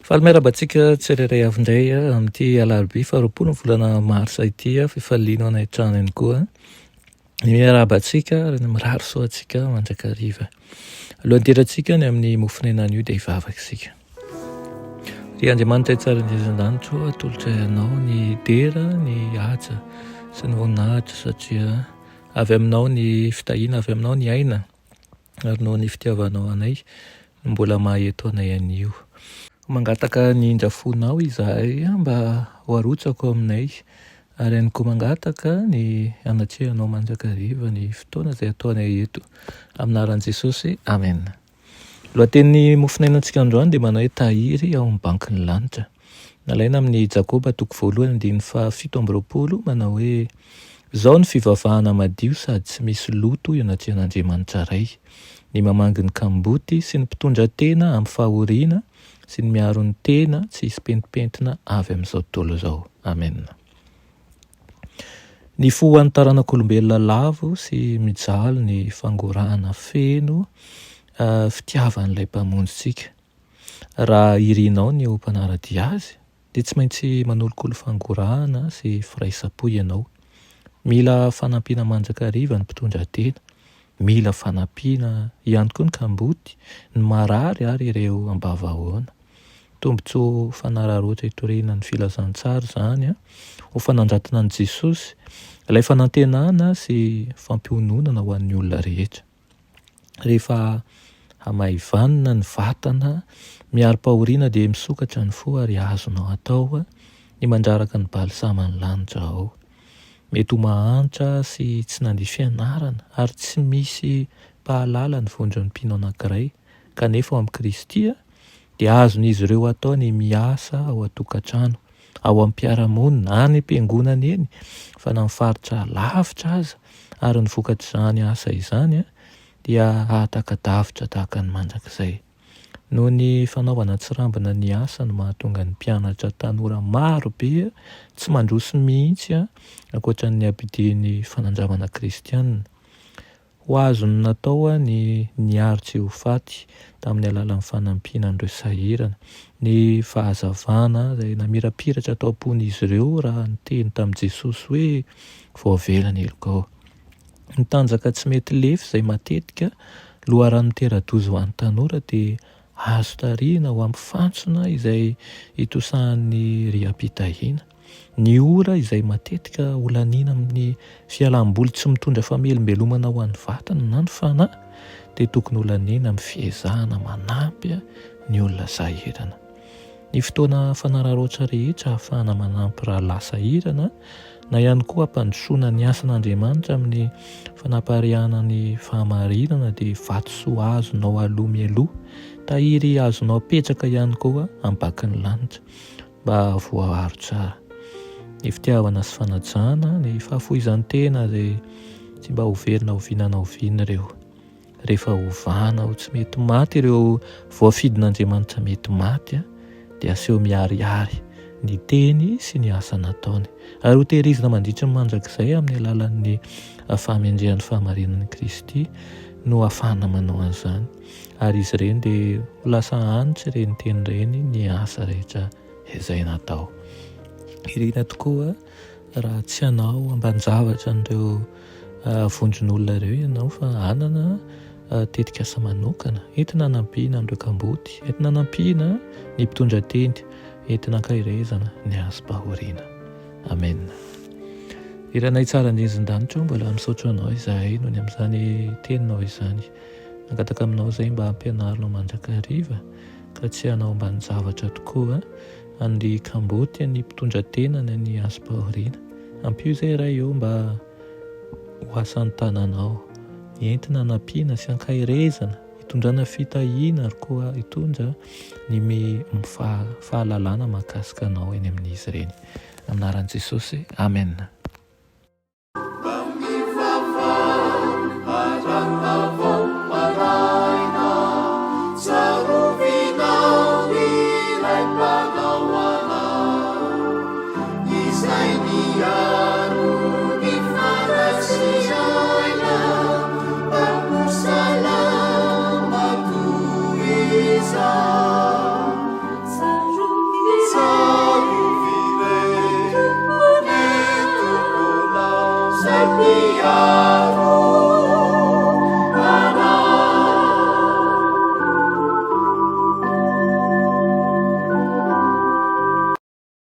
Fahalmerabantsika tsireray avy indray amin'ity alarobia faharoapolo ny volana marsa ity fifaliana anay trano ihany koa. Miarabantsika ary mirary soantsika mandrakariva. Alohan'hidirantsika ny amin'ny mofonenan'io dia hivavaka isika. Ry Andriamanitra tsara indrindra-danitro, atolotra ianao ny dera, ny haja sy ny voninahitra satria avy aminao ny fitahiana, avy aminao ny aina ary noho ny fitiavanao anay mbola maheto anay anio. Mangataka ny indrafonao izahay mba ho arotsako aminay ary ihany koa mangataka ny anatrehanao mandrakariva ny fotoana izay ataonay eto. Aminaran'i Jesosy, amen. Lohatenin'ny mofonainantsika androany dia manao hoe tahiry ao amin'ny bankin'ny lanitra. Nalaina amin'ny Jakoba 1:7-20 manao hoe izao ny fivavahana madio sady tsy misy loto ianatrehan'Andriamanitra iray, ny mamangy ny kamboty sy ny mpitondra tena amin'ny fahoriana sy ny miaro ny tena tsy hisy pentipentina avy amin'izao tontolo izao. Amen. Ny foan'ny taranak'olombelona lavo sy mijaly ny fangorahana feno fitiavan'ilay mpamonjitsika. Raha irinao ny ho mpanaradia azy dia tsy maintsy manolokolo fangorahana sy firaisapo ianao. Mila fanampiana mandrakariva ny mpitondra tena, mila fanampiana ihany koa ny kamboty, ny marary ary ireo ambavahoana. Tombotsoa fanararoatra hitoriana ny filazantsara izany ho fanandratana an'i Jesosy, ilay fanantenana sy fampiononana ho an'ny olona rehetra. Rehefa hamaivanina ny vatana, miaro-pahoriana dia misokatra ny fo ary azonao atao ny mandraraka ny balisaman'ny lanitra ao. Mety ho mahantra sy tsy nandeha fianarana ary tsy misy pahalala ny vondron'ny mpino anankiray, kanefa ao amin'ny Kristy dia azon'izy ireo atao ny miasa ao an-tokantrano, ao amin'ny mpiara-monina, any am-piangonana eny, fa na mifaritra lavitra aza ary ny vokatr'izany asa izany dia ahatakadavitra tahaka ny mandrakizay. Noho ny fanaovana tsirambina ny asa no mahatonga ny mpianatra tanora maro be tsy mandroso mihitsy ankoatran'ny ampidin'ny fanandramana kristianina. Ho azony natao ny niary tsy ho faty tamin'ny alalan'ny fanampiana an'ireo sahirana, ny fahazavana izay namirapiratra tao am-pon'izy ireo raha niteny tamin'i Jesosy hoe voavelany elokao. Ny tanjaka tsy mety lefy izay matetika loharano tera-doza ho an'ny tanora dia azo tariana ho ampifantsona izay itosahan'ny riam-pitahiana. Ny ora izay matetika olaniana amin'ny fialam-boly tsy mitondra famelombelomana ho an'ny vatana na ny fanahy dia tokony olaniana amin'ny fiezahana manampy ny olona sahirana. Ny fotoana fanararoatra rehetra ahafahana manampy raha lasa hirana na ihany koa hampandrosoana ny asan'Andriamanitra amin'ny fanampariahana ny fahamarinana dia vatosoa azonao aloha mialoha, tahiry azonao apetraka ihany koa amin'ny bankin'ny lanitra mba voaharo tsara. Ny fitiavana sy fanajana, ny fahafoizan'ny tena izay tsy mba hoverina hovinana hoviana ireo. Rehefa hovana ho tsy mety maty ireo voafidin'Andriamanitra mety maty dia aseho miharihary ny teny sy ny asa nataony. Ary ho tehirizina mandritra ny mandrakizay amin'ny alalan'ny fahamendrehan'ny fahamarinan'i Kristy no ahafahana manao an'izany. Ary izy ireny dia ho lasa anitra ireny teny ireny ny asa rehetra izay natao. Irina tokoa raha tsy hanao amban-javatra an'ireo vondron'olona ireo ianao fa hanana tetikasa manokana entina hanampiana an'ireo kamboty, entina hanampiana ny mpitondra teny, entina hankahirezana ny asom-pahoriana. Amen. Iranay tsara indrindra-danitro, mbola misaotra anao izahay noho ny amin'izany teninao izany. Nangataka aminao izay mba hampianarinao mandrakariva ka tsy hanao amban-javatra tokoa ny kamboty, ny mpitondra tena ny asom-pahoriana. Ampio izay iray eo mba ho asan'ny tananao, entina hanampiana sy hankahirezana, hitondrana fitahiana ary koa hitondra ny fahalalana mahakasika anao eny amin'izy ireny. Aminaran'i Jesosy, amen. Izay Hallelujah.